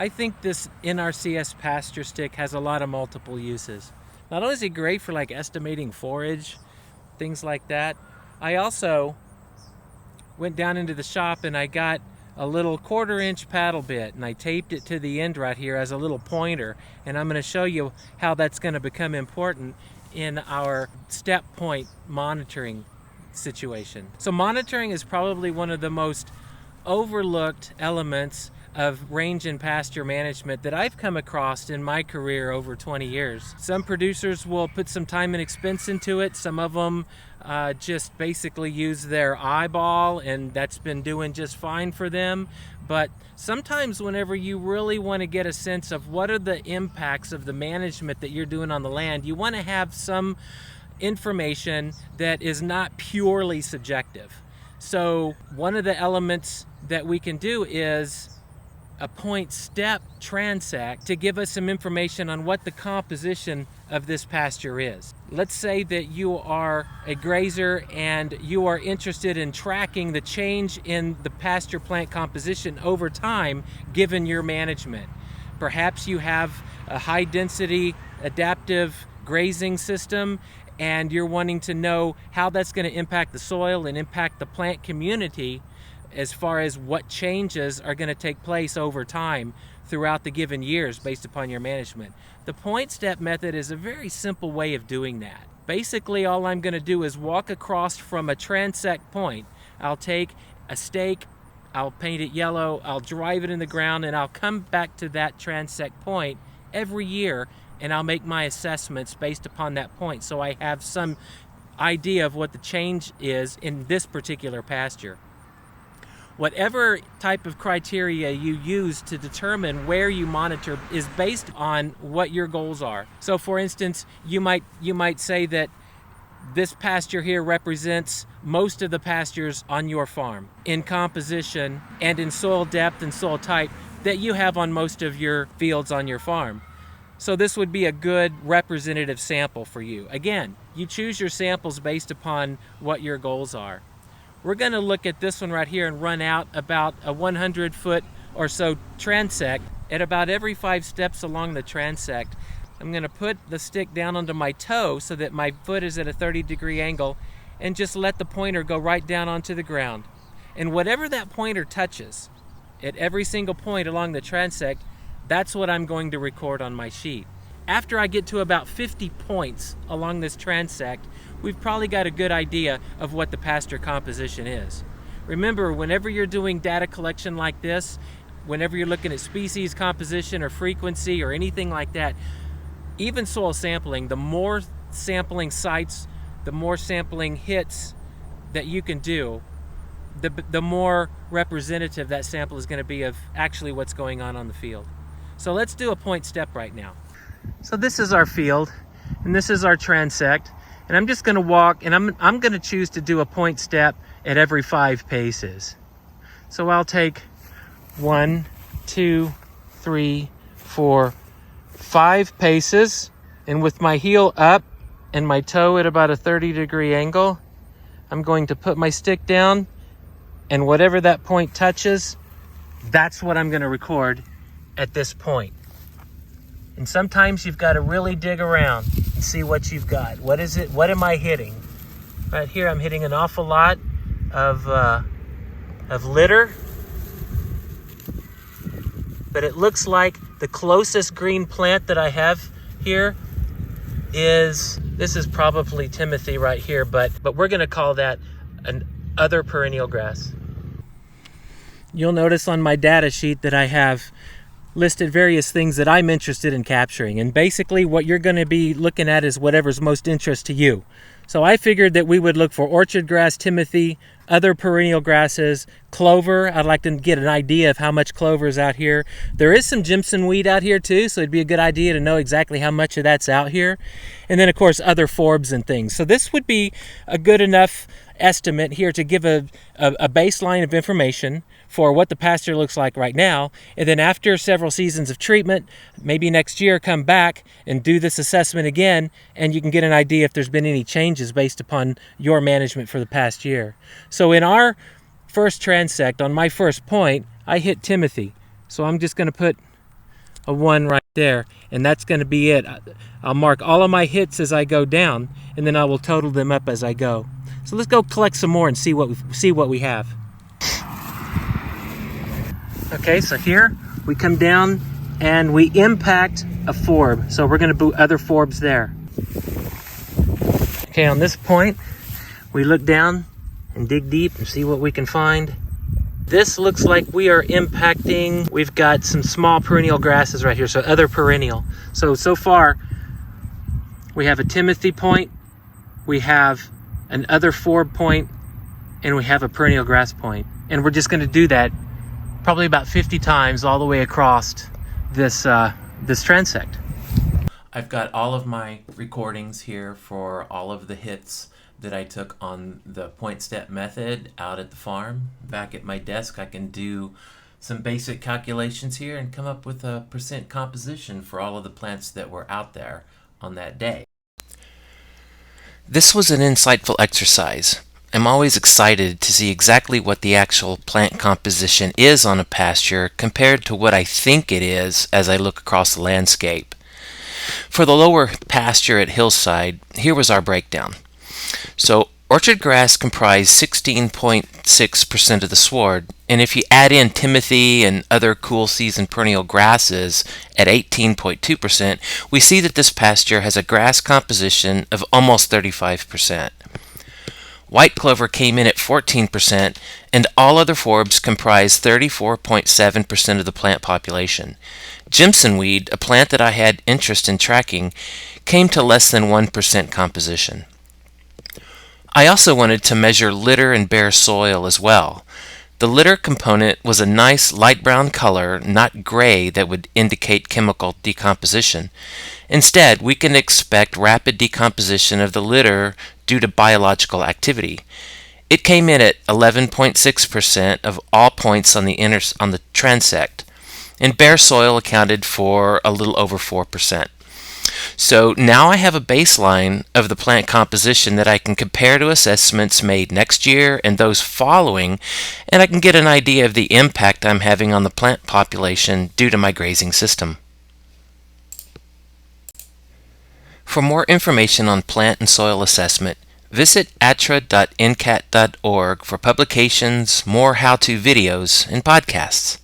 I think this NRCS pasture stick has a lot of multiple uses. Not only is it great for like estimating forage, things like that, I also went down into the shop and I got a little 1/4-inch paddle bit and I taped it to the end right here as a little pointer, and I'm going to show you how that's going to become important in our step point monitoring situation. So monitoring is probably one of the most overlooked elements of range and pasture management that I've come across in my career over 20 years. Some producers will put some time and expense into it. Some of them just basically use their eyeball, and that's been doing just fine for them. But sometimes whenever you really want to get a sense of what are the impacts of the management that you're doing on the land, you want to have some information that is not purely subjective. So one of the elements that we can do is a point step transect to give us some information on what the composition of this pasture is. Let's say that you are a grazer and you are interested in tracking the change in the pasture plant composition over time given your management. Perhaps you have a high density adaptive grazing system and you're wanting to know how that's going to impact the soil and impact the plant community as far as what changes are going to take place over time throughout the given years based upon your management. The point step method is a very simple way of doing that. Basically, all I'm going to do is walk across from a transect point. I'll take a stake, I'll paint it yellow, I'll drive it in the ground, and I'll come back to that transect point every year, and I'll make my assessments based upon that point so I have some idea of what the change is in this particular pasture. Whatever type of criteria you use to determine where you monitor is based on what your goals are. So for instance, you might say that this pasture here represents most of the pastures on your farm in composition and in soil depth and soil type that you have on most of your fields on your farm. So this would be a good representative sample for you. Again, you choose your samples based upon what your goals are. We're going to look at this one right here and run out about a 100-foot or so transect. At about every 5 steps along the transect, I'm going to put the stick down onto my toe so that my foot is at a 30-degree angle and just let the pointer go right down onto the ground. And whatever that pointer touches at every single point along the transect, that's what I'm going to record on my sheet. After I get to about 50 points along this transect, we've probably got a good idea of what the pasture composition is. Remember, whenever you're doing data collection like this, whenever you're looking at species composition or frequency or anything like that, even soil sampling, the more sampling sites, the more sampling hits that you can do, the more representative that sample is going to be of actually what's going on the field. So let's do a point step right now. So this is our field, and this is our transect, and I'm just going to walk, and I'm going to choose to do a point step at every 5 paces. So I'll take 1, 2, 3, 4, 5 paces, and with my heel up and my toe at about a 30-degree angle, I'm going to put my stick down, and whatever that point touches, that's what I'm going to record at this point. And sometimes you've got to really dig around and see what you've got. What is it? What am I hitting? Right here, I'm hitting an awful lot of litter. But it looks like the closest green plant that I have here this is probably Timothy right here, but we're going to call that an other perennial grass. You'll notice on my data sheet that I have listed various things that I'm interested in capturing, and basically what you're going to be looking at is whatever's most interest to you. So I figured that we would look for orchard grass, Timothy, other perennial grasses, clover. I'd like to get an idea of how much clover is out here. There is some Jimson weed out here too, so it'd be a good idea to know exactly how much of that's out here. And then of course other forbs and things. So this would be a good enough estimate here to give a baseline of information for what the pasture looks like right now, and then after several seasons of treatment, maybe next year, come back and do this assessment again, and you can get an idea if there's been any changes based upon your management for the past year. So in our first transect, on my first point, I hit Timothy. So I'm just going to put a 1 right there, and that's going to be it. I'll mark all of my hits as I go down, and then I will total them up as I go. So let's go collect some more and see what we have. Okay, so here we come down and we impact a forb. So we're going to boot other forbs there. Okay, on this point, we look down and dig deep and see what we can find. This looks like we are impacting, we've got some small perennial grasses right here, so other perennial. So far, we have a Timothy point, we have an other forb point, and we have a perennial grass point. And we're just gonna do that probably about 50 times all the way across this transect. I've got all of my recordings here for all of the hits that I took on the point step method out at the farm. Back at my desk, I can do some basic calculations here and come up with a percent composition for all of the plants that were out there on that day. This was an insightful exercise. I'm always excited to see exactly what the actual plant composition is on a pasture compared to what I think it is as I look across the landscape. For the lower pasture at Hillside, here was our breakdown. So orchard grass comprised 16.6% of the sward, and if you add in Timothy and other cool season perennial grasses at 18.2%, we see that this pasture has a grass composition of almost 35%. White clover came in at 14%, and all other forbs comprised 34.7% of the plant population. Jimson weed, a plant that I had interest in tracking, came to less than 1% composition. I also wanted to measure litter and bare soil as well. The litter component was a nice light brown color, not gray that would indicate chemical decomposition. Instead, we can expect rapid decomposition of the litter due to biological activity. It came in at 11.6% of all points on the transect, and bare soil accounted for a little over 4%. So now I have a baseline of the plant composition that I can compare to assessments made next year and those following, and I can get an idea of the impact I'm having on the plant population due to my grazing system. For more information on plant and soil assessment, visit attra.ncat.org for publications, more how-to videos, and podcasts.